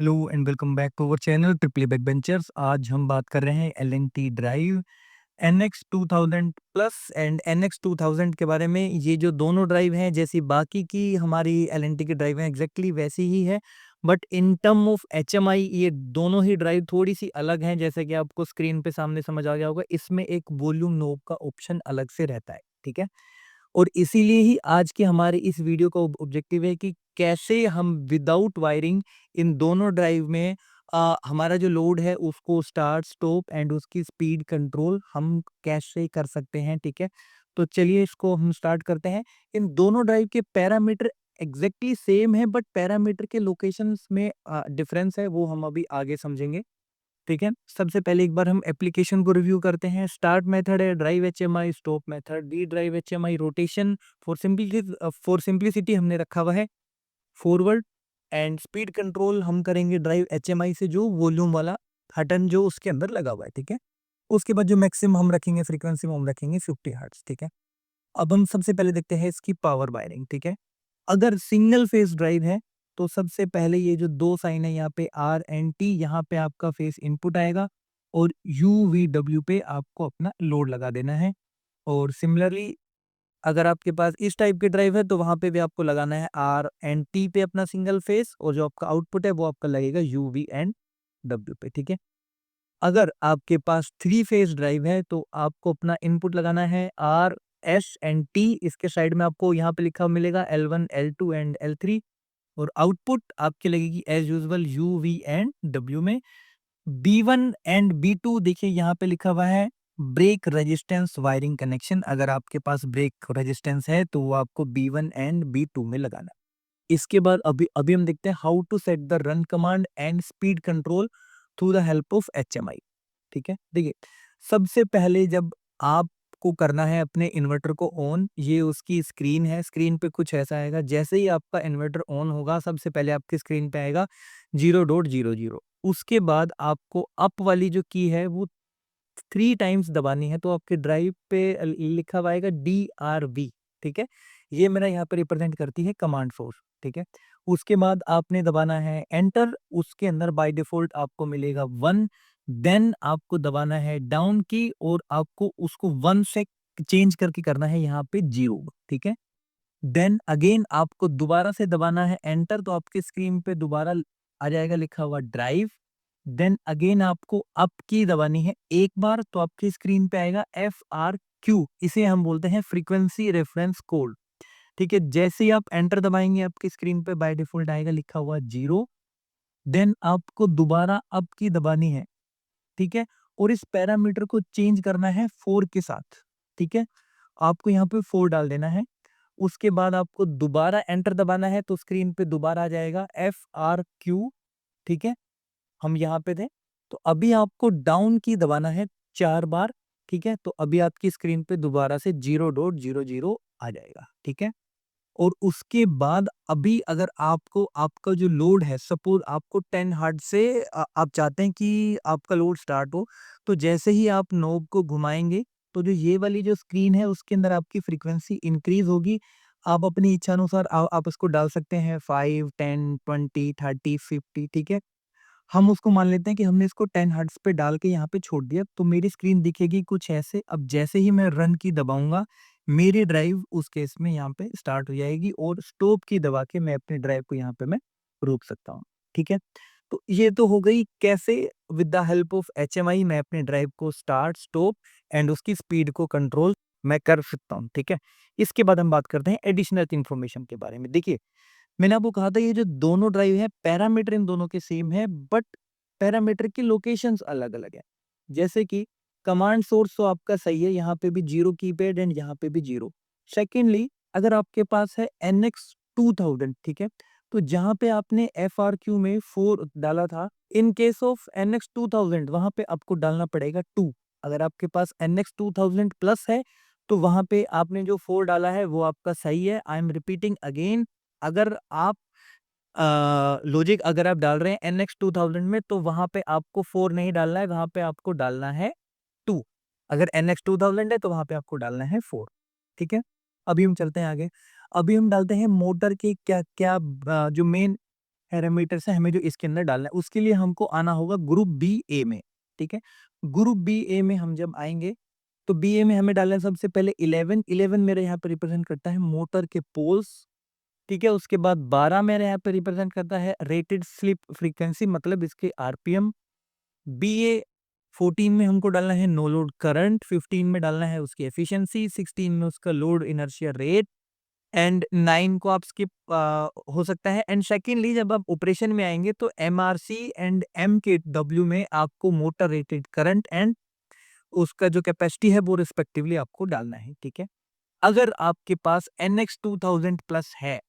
Hello and welcome back to our channel triple back ventures. आज हम बात कर रहे हैं L&T drive NX 2000 plus and NX 2000 के बारे में। ये जो दोनों ड्राइव हैं, जैसी बाकी की हमारी एल&टी की ड्राइव हैं एग्जैक्टली वैसी ही है, but in term of HMI ये दोनों ही ड्राइव थोड़ी सी अलग हैं। जैसे कि आपको स्क्रीन पे सामने समझ आ गया होगा, इसमें एक वॉल्यूम नोब का ऑप्शन अलग से रहता है, ठीक है। और इसीलिए ही आज के हमारे इस वीडियो का ऑब्जेक्टिव है कि कैसे हम विदाउट वायरिंग इन दोनों ड्राइव में हमारा जो लोड है उसको स्टार्ट स्टॉप एंड उसकी स्पीड कंट्रोल हम कैसे कर सकते हैं, ठीक है। तो चलिए इसको हम स्टार्ट करते हैं। इन दोनों ड्राइव के पैरामीटर एग्जैक्टली सेम है, बट पैरामीटर के लोकेशंस में डिफरेंस है, वो हम अभी आगे समझेंगे, ठीक है। सबसे पहले एक बार हम एप्लीकेशन को रिव्यू करते हैं। स्टार्ट मेथड है drive HMI, stop method D drive HMI, rotation for simplicity हमने रखा हुआ है फॉरवर्ड, एंड स्पीड कंट्रोल हम करेंगे ड्राइव HMI से जो वॉल्यूम वाला बटन जो उसके अंदर लगा हुआ है, ठीक है। उसके बाद जो मैक्सिमम हम रखेंगे फ्रीक्वेंसी में हम रखेंगे 50 हर्ट्ज, ठीक है। अब हम सबसे पहले देखते हैं इसकी पावर वायरिंग, ठीक है। अगर सिंगल फेस ड्राइव है तो सबसे पहले ये जो दो साइन है यहाँ पे R&T, यहाँ पे आपका फेस इनपुट आएगा और UVW पे आपको अपना लोड लगा देना है। और सिमिलरली अगर आपके पास इस टाइप की ड्राइव है तो वहां पे भी आपको लगाना है R&T पे अपना सिंगल फेस, और जो आपका आउटपुट है वो आपका लगेगा UV&W पे, ठीक है। अगर आपके पास थ्री फेज ड्राइव है तो आपको अपना इनपुट लगाना है R, S एंड T। इसके साइड में आपको यहाँ पे लिखा मिलेगा L1, L2 एंड L3, और आउटपुट आपकी लगेगी एज यूजुअल UV&W में। B1 एंड B2 देखिए यहाँ पे लिखा हुआ है ब्रेक रेजिस्टेंस वायरिंग कनेक्शन। अगर आपके पास ब्रेक रेजिस्टेंस है तो वो आपको B1 एंड B2 में लगाना है। इसके बाद अभी अभी हम देखते हैं how to set the run command and speed control through the help of HMI, ठीक है। देखिए, सबसे पहले जब आपको करना है अपने इन्वर्टर को ऑन, ये उसकी स्क्रीन है, स्क्रीन पे कुछ ऐसा आएगा। जैसे ही आपका इन्वर्टर ऑन होगा सबसे पहले आपकी स्क्रीन पे आएगा 0.00। उसके बाद आपको अप वाली जो की है वो 3 टाइम्स दबानी है, तो आपके ड्राइव पे लिखा हुआ आएगा DRV, ठीक है। ये मेरा यहाँ पे रिप्रेजेंट करती है कमांड फोर्स, ठीक है। उसके बाद आपने दबाना है एंटर, उसके अंदर बाय डिफॉल्ट आपको मिलेगा 1। देन आपको दबाना है डाउन की और आपको उसको 1 से चेंज करके करना है यहाँ पे 0, ठीक है। देन अगेन आपको दोबारा से दबाना है एंटर, तो आपकी स्क्रीन पे दोबारा आ जाएगा लिखा हुआ ड्राइव। देन अगेन आपको अप की दबानी है एक बार, तो आपकी स्क्रीन पे आएगा FRQ, इसे हम बोलते हैं फ्रीक्वेंसी रेफरेंस कोड, ठीक है। जैसे ही आप एंटर दबाएंगे आपकी स्क्रीन पे बाय डिफॉल्ट आएगा लिखा हुआ 0। देन आपको दोबारा अप की दबानी है, ठीक है। और इस पैरामीटर को चेंज करना है 4 के साथ, ठीक है। आपको यहाँ पे 4 डाल देना है। उसके बाद आपको दोबारा एंटर दबाना है, तो स्क्रीन पे दोबारा आ जाएगा FRQ, ठीक है। हम यहाँ पे थे, तो अभी आपको डाउन की दबाना है 4 बार, ठीक है। तो अभी आपकी स्क्रीन पे दोबारा से 0.00 आ जाएगा, ठीक है। और उसके बाद अभी अगर आपको आपका जो लोड है, सपोज आपको 10 हर्ट्ज से आप चाहते हैं कि आपका लोड स्टार्ट हो, तो जैसे ही आप नोब को घुमाएंगे तो जो ये वाली जो स्क्रीन है उसके अंदर आपकी फ्रीक्वेंसी इंक्रीज होगी। आप अपनी इच्छा अनुसार आप इसको डाल सकते हैं 5, 10, 20, 30, 50, ठीक है। हम उसको मान लेते हैं कि हमने इसको 10 हर्ट्ज पे डाल के यहाँ पे छोड़ दिया, तो मेरी स्क्रीन दिखेगी कुछ ऐसे। अब जैसे ही मैं रन की दबाऊंगा मेरी ड्राइव उस केस में यहाँ पे स्टार्ट हो जाएगी, और स्टॉप की दबा के मैं अपनी ड्राइव को यहाँ पे मैं रोक सकता हूँ, ठीक है। तो ये तो हो गई कैसे with the help of HMI मैं अपने ड्राइव को स्टार्ट स्टॉप एंड उसकी स्पीड को कंट्रोल मैं कर सकता हूँ, ठीक है। इसके बाद हम बात करते हैं एडिशनल इन्फॉर्मेशन के बारे में। देखिए, मैंने आपको कहा था ये जो दोनों ड्राइव है पैरामीटर इन दोनों के सेम है, बट पैरामीटर की लोकेशंस अलग अलग है। जैसे कि कमांड सोर्स तो आपका सही है, यहाँ पे भी 0 कीपैड एंड यहाँ पे भी 0। सेकेंडली अगर आपके पास है NX 2000, ठीक है, तो जहाँ पे आपने FRQ में 4 डाला था, इन केस ऑफ NX 2000 वहां पे आपको डालना पड़ेगा 2। अगर आपके पास NX 2000 प्लस है तो वहां पे आपने जो 4 डाला है वो आपका सही है। आई एम रिपीटिंग अगेन, अगर आप लॉजिक अगर आप डाल रहे हैं NX 2000 में तो वहां पे आपको 4 नहीं डालना है, वहां पे आपको डालना है 2। अगर NX 2000 है तो वहां पे आपको डालना है 4, ठीक है। अभी हम चलते हैं आगे। अभी हम डालते हैं मोटर के क्या क्या जो मेन पैरामीटर्स है हमें जो इसके अंदर डालना है, उसके लिए हमको आना होगा ग्रुप बी ए में, ठीक है। ग्रुप बी ए में हम जब आएंगे तो बी ए में हमें डालना है सबसे पहले 11, 11 मेरे यहाँ पे रिप्रेजेंट करता है मोटर के पोल्स, ठीक है। उसके बाद 12 मेरे यहाँ पे रिप्रेजेंट करता है रेटेड स्लिप फ्रीक्वेंसी, मतलब इसके आरपीएम। बी ए 14 में हमको डालना है नो लोड करंट, 15 में डालना है उसकी एफिशिएंसी, 16 में उसका लोड इनर्शिया रेट, एंड 9 को आप स्किप हो सकता है। एंड सेकेंडली जब आप ऑपरेशन में आएंगे तो एमआरसी एंड एम के डब्ल्यू में आपको मोटर रेटेड करंट एंड उसका जो कैपेसिटी है वो रिस्पेक्टिवली आपको डालना है, ठीक है। अगर आपके पास NX 2000 प्लस है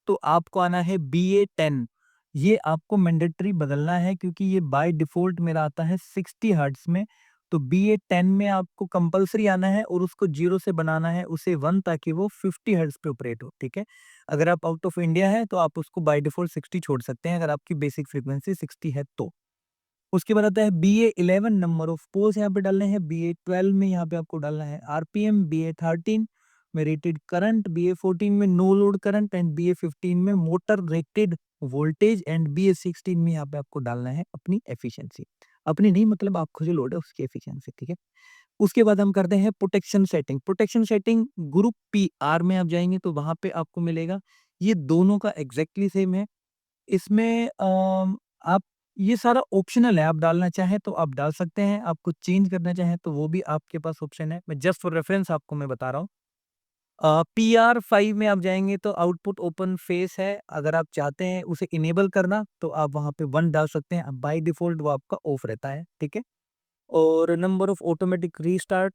तो आपको आना है BA10, ये आपको मैंडेटरी बदलना है क्योंकि ये बाय डिफॉल्ट मेरा आता है 60 हर्ट्ज में। तो BA10 में आपको कंपलसरी आना है और उसको 0 से बनाना है उसे 1 ताकि वो 50 हर्ट्ज पे ऑपरेट हो, ठीक है। अगर आप आउट ऑफ इंडिया है तो आप उसको बाय डिफॉल्ट 60 छोड़ सकते हैं अगर आपकी बेसिक फ्रीक्वेंसी 60 है तो। उसके बाद आता है BA11, नंबर ऑफ पोल्स यहाँ पे डालने हैं। BA12 में यहाँ पे आपको डालना है आरपीएम। BA13 में रेटेड करंट, BA14 में no load current and BA15 में motor rated voltage and BA16 में यहाँ पे आपको डालना है अपनी एफिशिएंसी। अपनी नहीं, मतलब आपको जो लोड है उसकी एफिशिएंसी, ठीक है। उसके बाद हम करते हैं protection setting. Protection setting group P R में आप जाएंगे तो वहां पे आपको मिलेगा, ये दोनों का एग्जैक्टली सेम है। इसमें आप ये सारा ऑप्शनल है, आप डालना चाहें तो आप डाल सकते हैं, आप कुछ चेंज करना चाहें तो वो भी आपके पास ऑप्शन है। मैं जस्ट फॉर रेफरेंस आपको मैं बता रहा हूँ। PR5 में आप जाएंगे तो आउटपुट ओपन फेस है, अगर आप चाहते हैं उसे इनेबल करना तो आप वहाँ पे 1 डाल सकते हैं, बाय डिफॉल्ट वो आपका ऑफ रहता है, ठीक है। और number of automatic restart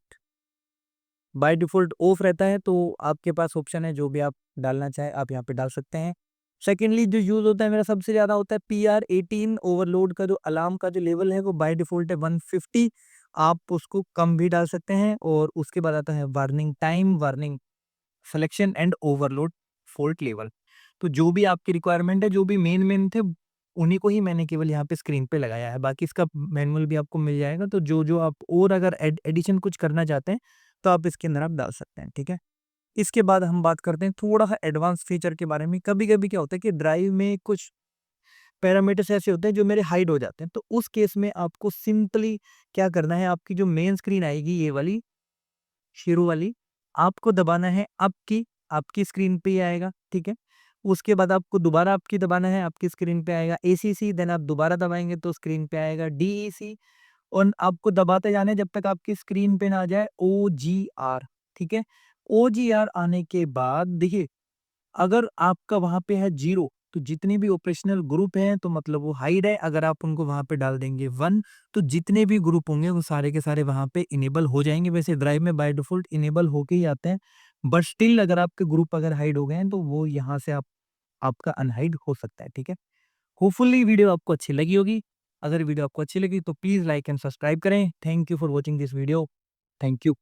by default of रहता है, तो आपके पास ऑप्शन है जो भी आप डालना चाहें आप यहाँ पे डाल सकते हैं। सेकेंडली जो यूज होता है मेरा सबसे ज्यादा होता है PR18, ओवरलोड का जो अलार्म का जो लेवल है वो बाय डिफॉल्ट है 150, आप उसको कम भी डाल सकते हैं। और उसके बाद आता है warning time, warning selection and overload fault level. तो जो भी आपकी रिक्वायरमेंट है, जो भी मेन मेन थे उन्हीं को ही मैंने केवल यहाँ पे स्क्रीन पे लगाया है, बाकी इसका मैनुअल भी आपको मिल जाएगा। तो जो जो आप और अगर एडिशन कुछ करना चाहते हैं तो आप इसके अंदर आप डाल सकते हैं, ठीक है। इसके बाद हम बात करते हैं थोड़ा सा एडवांस फीचर के बारे में। कभी कभी क्या होता है कि ड्राइव में कुछ पैरामीटर्स ऐसे होते हैं जो मेरे हाइड हो जाते हैं, तो उस केस में आपको सिंपली क्या करना है, आपकी जो मेन स्क्रीन आएगी ये वाली शुरू वाली, आपको दबाना है आपकी स्क्रीन पे ही आएगा, ठीक है। उसके बाद आपको दोबारा आपकी दबाना है, आपकी स्क्रीन पे आएगा ACC, देन आप दोबारा दबाएंगे तो स्क्रीन पे आएगा DEC, और आपको दबाते जाने जब तक आपकी स्क्रीन पे ना आ जाए OGR, ठीक है। OGR आने के बाद देखिए, अगर आपका वहाँ पे है 0 तो जितने भी ऑपरेशनल ग्रुप हैं तो मतलब वो हाइड है। अगर आप उनको वहाँ पे डाल देंगे 1 तो जितने भी ग्रुप होंगे वो सारे के सारे वहाँ पे इनेबल हो जाएंगे। वैसे ड्राइव में बाय डिफॉल्ट इनेबल होके ही आते हैं, बट स्टिल अगर आपके ग्रुप अगर हाइड हो गए हैं तो वो यहाँ से आपका अनहाइड हो सकता है, ठीक है। होपफुली वीडियो आपको अच्छी लगी होगी। अगर वीडियो आपको अच्छी लगी तो प्लीज लाइक एंड सब्सक्राइब करें। Thank you for watching this video. Thank you.